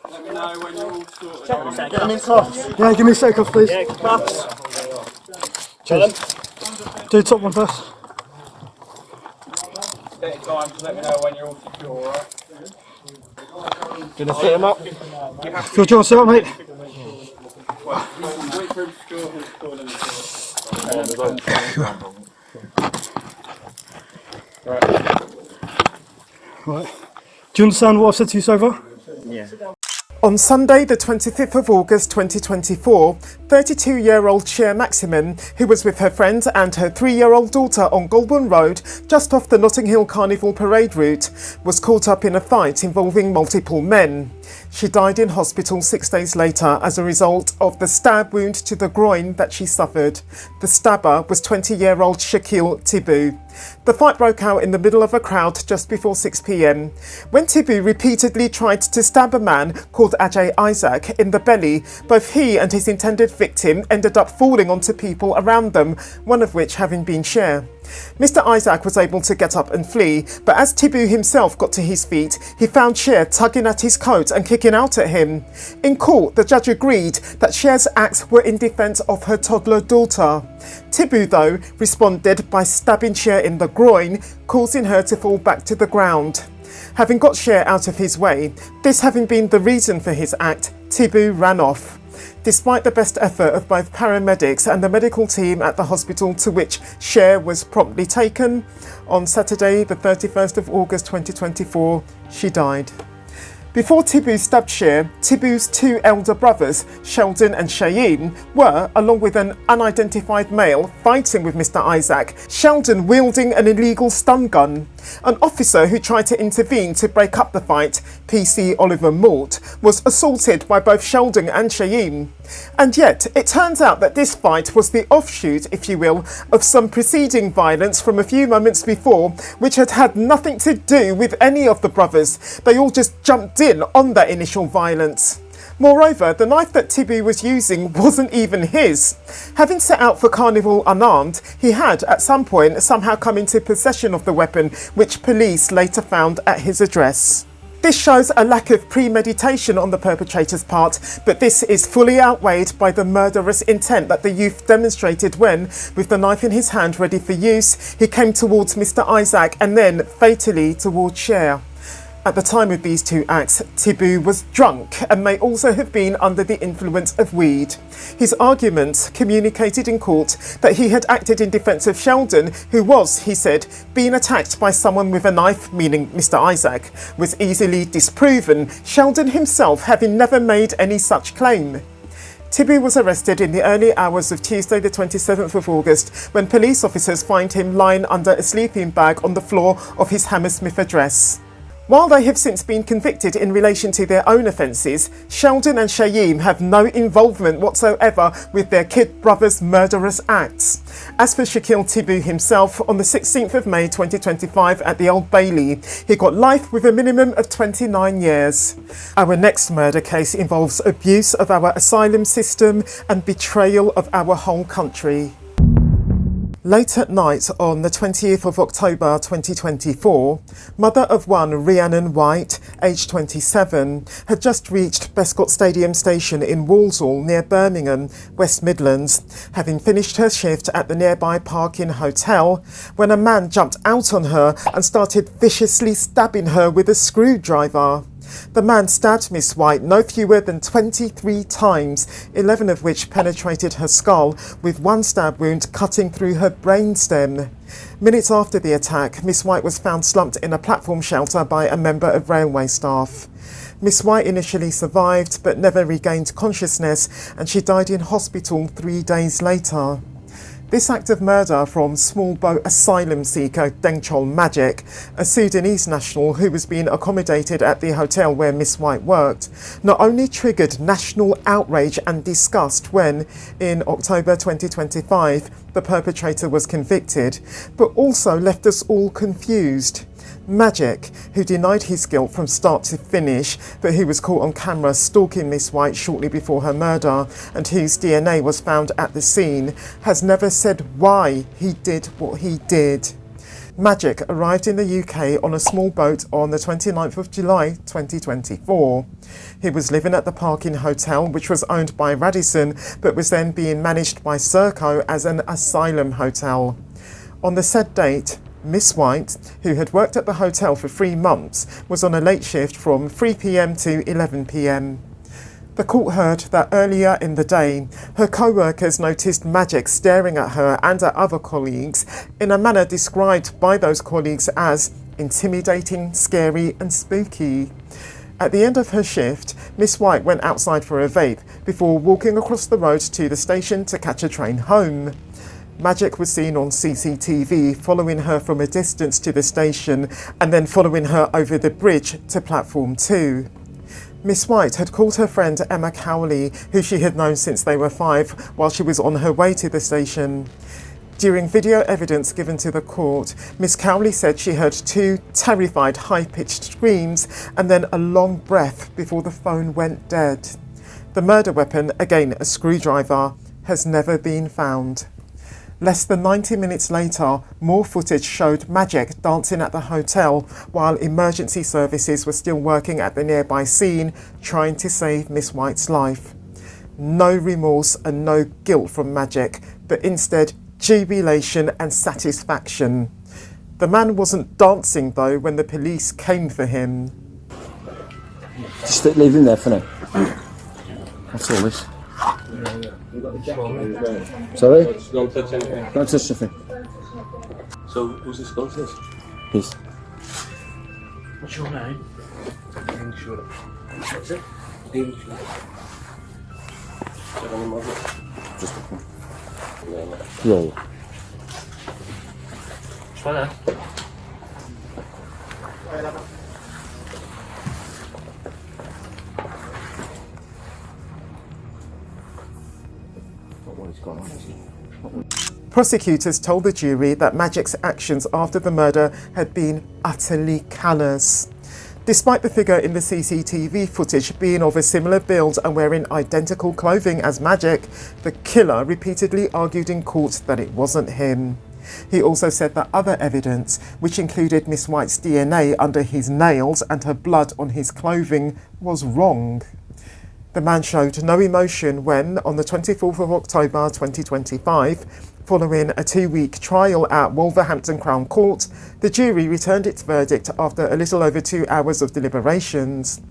Let me know when you're all sorted. Get him in cuffs. Yeah, give me a set of cuffs, please. Yeah, cuffs. Cheers. Do the top one first. Take your time to let me know when you're all secure, alright? Gonna sit him up. Phil, do you want to sit up, mate? Wait for him to score. He'll score them. Right. Do you understand what I've said to you so far? Yeah. On Sunday, the 25th of August 2024, 32-year-old Cher Maximilien, who was with her friend and her 3-year-old daughter on Goulburn Road, just off the Notting Hill Carnival parade route, was caught up in a fight involving multiple men. She died in hospital 6 days later as a result of the stab wound to the groin that she suffered. The stabber was 20-year-old Shakeil Thibou. The fight broke out in the middle of a crowd just before 6 p.m. when Thibou repeatedly tried to stab a man called Ajay Isaac in the belly. Both he and his intended victim ended up falling onto people around them, one of which having been Cher. Mr. Isaac was able to get up and flee, but as Thibou himself got to his feet, he found Cher tugging at his coat and kicking out at him. In court, the judge agreed that Cher's acts were in defence of her toddler daughter. Thibou, though, responded by stabbing Cher in the groin, causing her to fall back to the ground. Having got Cher out of his way, this having been the reason for his act, Thibou ran off. Despite the best effort of both paramedics and the medical team at the hospital to which Cher was promptly taken, on Saturday the 31st of August 2024, she died. Before Thibou stabbed Cher, Thibou's 2 elder brothers, Sheldon and Cheyenne, were, along with an unidentified male, fighting with Mr. Isaac, Sheldon wielding an illegal stun gun. An officer who tried to intervene to break up the fight, PC Oliver Mort, was assaulted by both Sheldon and Cheyenne. And yet, it turns out that this fight was the offshoot, if you will, of some preceding violence from a few moments before, which had had nothing to do with any of the brothers. They all just jumped in on that initial violence. Moreover, the knife that Thibou was using wasn't even his. Having set out for Carnival unarmed, he had at some point somehow come into possession of the weapon, which police later found at his address. This shows a lack of premeditation on the perpetrator's part, but this is fully outweighed by the murderous intent that the youth demonstrated when, with the knife in his hand ready for use, he came towards Mr. Isaac and then fatally towards Cher. At the time of these 2 acts, Thibou was drunk and may also have been under the influence of weed. His argument communicated in court that he had acted in defence of Sheldon, who was, he said, being attacked by someone with a knife, meaning Mr. Isaac, was easily disproven, Sheldon himself having never made any such claim. Thibou was arrested in the early hours of Tuesday the 27th of August when police officers find him lying under a sleeping bag on the floor of his Hammersmith address. While they have since been convicted in relation to their own offences, Sheldon and Cheyenne have no involvement whatsoever with their kid brother's murderous acts. As for Shakeil Thibou himself, on the 16th of May 2025 at the Old Bailey, he got life with a minimum of 29 years. Our next murder case involves abuse of our asylum system and betrayal of our whole country. Late at night on the 20th of October 2024, mother of one, Rhiannon White, aged 27, had just reached Bescot Stadium Station in Walsall near Birmingham, West Midlands, having finished her shift at the nearby Park Inn Hotel, when a man jumped out on her and started viciously stabbing her with a screwdriver. The man stabbed Miss White no fewer than 23 times, 11 of which penetrated her skull, with one stab wound cutting through her brainstem. Minutes after the attack, Miss White was found slumped in a platform shelter by a member of railway staff. Miss White initially survived but never regained consciousness, and she died in hospital 3 days later. This act of murder from small-boat asylum-seeker Deng Chol Majek, a Sudanese national who was being accommodated at the hotel where Miss White worked, not only triggered national outrage and disgust when, in October 2025, the perpetrator was convicted, but also left us all confused. Majek, who denied his guilt from start to finish, but who was caught on camera stalking Miss White shortly before her murder and whose DNA was found at the scene, has never said why he did what he did. Majek arrived in the UK on a small boat on the 29th of July 2024. He was living at the Parkin Hotel, which was owned by Radisson, but was then being managed by Serco as an asylum hotel. On the said date, Miss White, who had worked at the hotel for 3 months, was on a late shift from 3 p.m. to 11 p.m. The court heard that earlier in the day, her co-workers noticed Majek staring at her and at other colleagues in a manner described by those colleagues as intimidating, scary and spooky. At the end of her shift, Miss White went outside for a vape before walking across the road to the station to catch a train home. Majek was seen on CCTV following her from a distance to the station and then following her over the bridge to platform 2. Miss White had called her friend Emma Cowley, who she had known since they were 5, while she was on her way to the station. During video evidence given to the court, Miss Cowley said she heard 2 terrified high-pitched screams and then a long breath before the phone went dead. The murder weapon, again a screwdriver, has never been found. Less than 90 minutes later, more footage showed Majek dancing at the hotel while emergency services were still working at the nearby scene trying to save Miss White's life. No remorse and no guilt from Majek, but instead jubilation and satisfaction. The man wasn't dancing though when the police came for him. Just leave him there for now. What's all this? Sorry? Don't touch anything. Don't touch nothing. So, who's this going to this? Peace. What's your name? What's it? Just a thing. Yeah. Try that. Prosecutors told the jury that Majek's actions after the murder had been utterly callous. Despite the figure in the CCTV footage being of a similar build and wearing identical clothing as Majek, the killer repeatedly argued in court that it wasn't him. He also said that other evidence, which included Miss White's DNA under his nails and her blood on his clothing, was wrong. The man showed no emotion when, on the 24th of October 2025, following a 2-week trial at Wolverhampton Crown Court, the jury returned its verdict after a little over 2 hours of deliberations.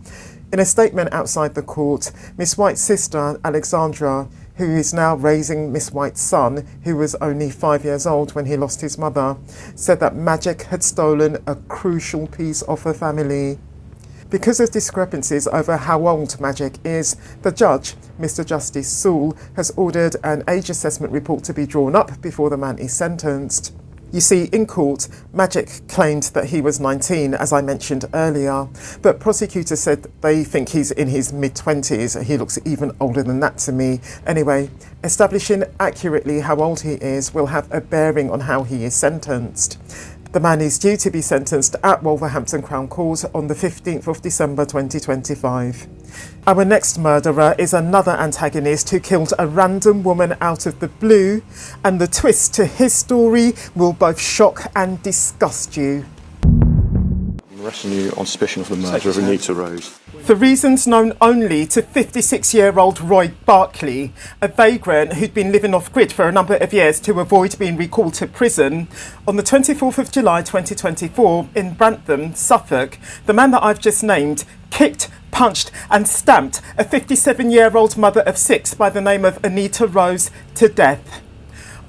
In a statement outside the court, Miss White's sister, Alexandra, who is now raising Miss White's son, who was only 5 years old when he lost his mother, said that Majek had stolen a crucial piece of her family. Because of discrepancies over how old Majek is, the judge, Mr. Justice Sewell, has ordered an age assessment report to be drawn up before the man is sentenced. You see, in court, Majek claimed that he was 19, as I mentioned earlier, but prosecutors said they think he's in his mid-20s. He looks even older than that to me. Anyway, establishing accurately how old he is will have a bearing on how he is sentenced. The man is due to be sentenced at Wolverhampton Crown Court on the 15th of December 2025. Our next murderer is another antagonist who killed a random woman out of the blue, and the twist to his story will both shock and disgust you. I'm arresting you on suspicion of the murder of Anita Rose. For reasons known only to 56-year-old Roy Barclay, a vagrant who'd been living off-grid for a number of years to avoid being recalled to prison, on the 24th of July 2024 in Brantham, Suffolk, the man that I've just named kicked, punched and stamped a 57-year-old mother of 6 by the name of Anita Rose to death.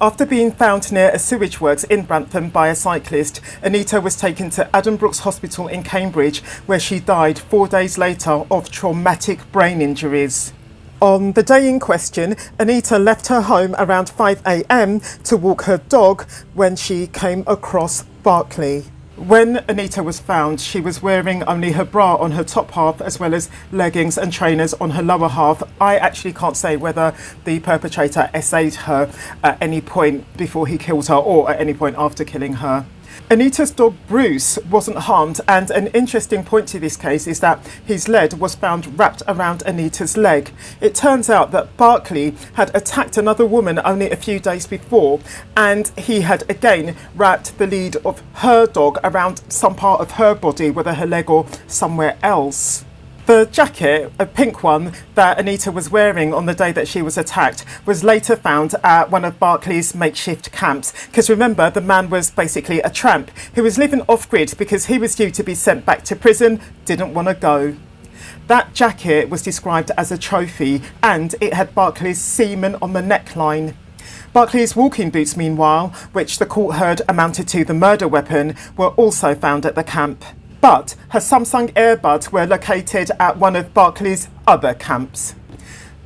After being found near a sewage works in Brantham by a cyclist, Anita was taken to Addenbrooke's Hospital in Cambridge, where she died 4 days later of traumatic brain injuries. On the day in question, Anita left her home around 5 a.m. to walk her dog when she came across Barclay. When Anita was found, she was wearing only her bra on her top half as well as leggings and trainers on her lower half. I actually can't say whether the perpetrator essayed her at any point before he killed her or at any point after killing her. Anita's dog Bruce wasn't harmed, and an interesting point to this case is that his lead was found wrapped around Anita's leg. It turns out that Barclay had attacked another woman only a few days before, and he had again wrapped the lead of her dog around some part of her body, whether her leg or somewhere else. The jacket, a pink one, that Anita was wearing on the day that she was attacked was later found at one of Barclay's makeshift camps. Because remember, the man was basically a tramp who was living off-grid because he was due to be sent back to prison, didn't want to go. That jacket was described as a trophy and it had Barclay's semen on the neckline. Barclay's walking boots, meanwhile, which the court heard amounted to the murder weapon, were also found at the camp. But her Samsung earbuds were located at one of Barclay's other camps.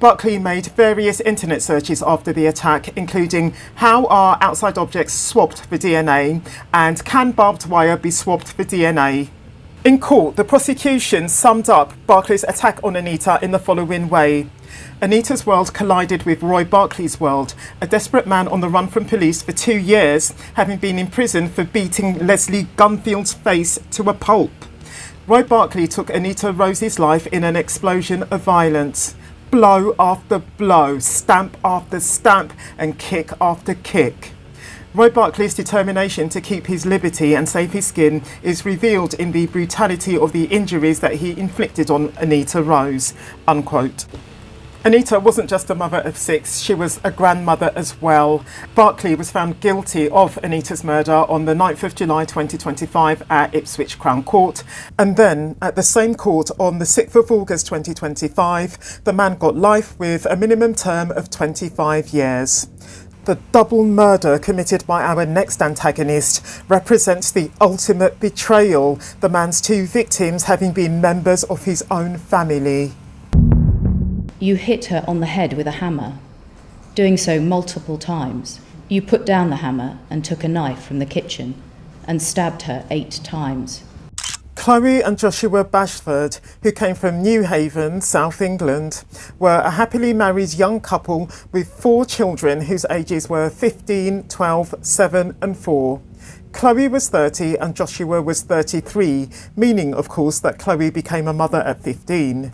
Barclay made various internet searches after the attack, including how are outside objects swapped for DNA and can barbed wire be swapped for DNA. In court, the prosecution summed up Barclay's attack on Anita in the following way. Anita's world collided with Roy Barclay's world, a desperate man on the run from police for 2 years, having been in prison for beating Leslie Gunfield's face to a pulp. Roy Barclay took Anita Rose's life in an explosion of violence. Blow after blow, stamp after stamp, and kick after kick. Roy Barclay's determination to keep his liberty and save his skin is revealed in the brutality of the injuries that he inflicted on Anita Rose, unquote. Anita wasn't just a mother of 6, she was a grandmother as well. Barclay was found guilty of Anita's murder on the 9th of July 2025 at Ipswich Crown Court. And then at the same court on the 6th of August 2025, the man got life with a minimum term of 25 years. The double murder committed by our next antagonist represents the ultimate betrayal, the man's 2 victims having been members of his own family. You hit her on the head with a hammer, doing so multiple times. You put down the hammer and took a knife from the kitchen and stabbed her 8 times. Chloe and Joshua Bashford, who came from New Haven, South England, were a happily married young couple with 4 children whose ages were 15, 12, 7 and 4. Chloe was 30 and Joshua was 33, meaning, of course, that Chloe became a mother at 15.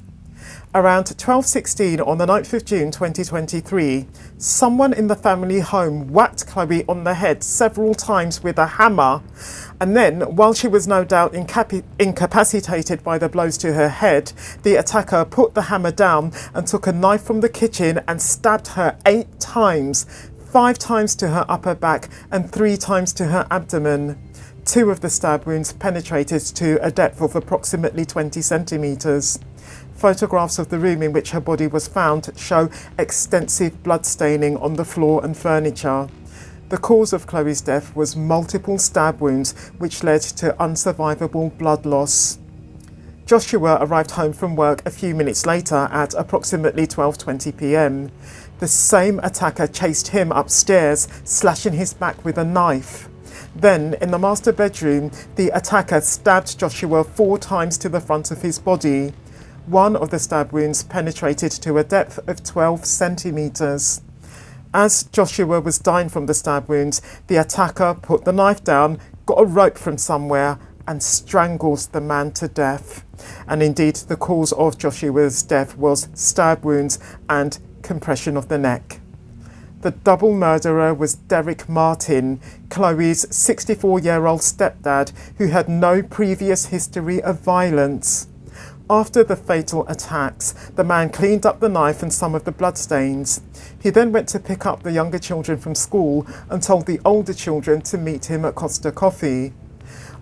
Around 12:16 on the 9th of June 2023, someone in the family home whacked Chloe on the head several times with a hammer, and then, while she was no doubt incapacitated by the blows to her head, the attacker put the hammer down and took a knife from the kitchen and stabbed her 8 times, 5 times to her upper back and 3 times to her abdomen. 2 of the stab wounds penetrated to a depth of approximately 20 centimetres. Photographs of the room in which her body was found show extensive blood staining on the floor and furniture. The cause of Chloe's death was multiple stab wounds, which led to unsurvivable blood loss. Joshua arrived home from work a few minutes later at approximately 12:20 p.m. The same attacker chased him upstairs, slashing his back with a knife. Then, in the master bedroom, the attacker stabbed Joshua 4 times to the front of his body. 1 of the stab wounds penetrated to a depth of 12 centimetres. As Joshua was dying from the stab wounds, the attacker put the knife down, got a rope from somewhere and strangled the man to death. And indeed, the cause of Joshua's death was stab wounds and compression of the neck. The double murderer was Derek Martin, Chloe's 64-year-old stepdad, who had no previous history of violence. After the fatal attacks, the man cleaned up the knife and some of the bloodstains. He then went to pick up the younger children from school and told the older children to meet him at Costa Coffee.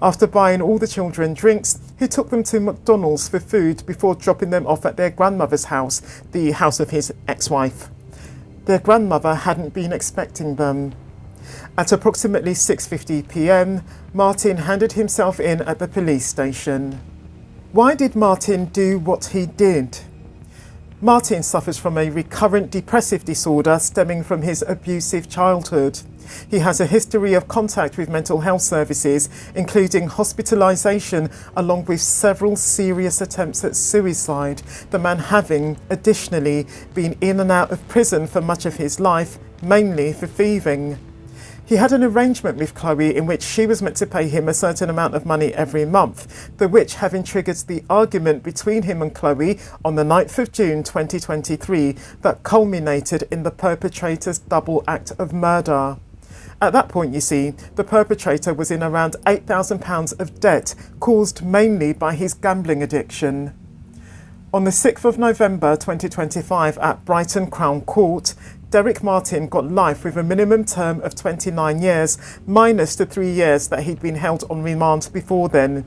After buying all the children drinks, he took them to McDonald's for food before dropping them off at their grandmother's house, the house of his ex-wife. Their grandmother hadn't been expecting them. At approximately 6:50 p.m, Martin handed himself in at the police station. Why did Martin do what he did? Martin suffers from a recurrent depressive disorder stemming from his abusive childhood. He has a history of contact with mental health services, including hospitalisation, along with several serious attempts at suicide, the man having, additionally, been in and out of prison for much of his life, mainly for thieving. He had an arrangement with Chloe in which she was meant to pay him a certain amount of money every month, the which having triggered the argument between him and Chloe on the 9th of June 2023 that culminated in the perpetrator's double act of murder. At that point, you see, the perpetrator was in around £8,000 of debt, caused mainly by his gambling addiction. On the 6th of November 2025 at Brighton Crown Court, Derek Martin got life with a minimum term of 29 years, minus the 3 years that he'd been held on remand before then.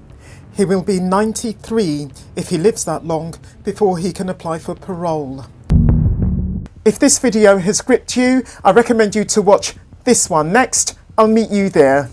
He will be 93 if he lives that long before he can apply for parole. If this video has gripped you, I recommend you to watch this one next. I'll meet you there.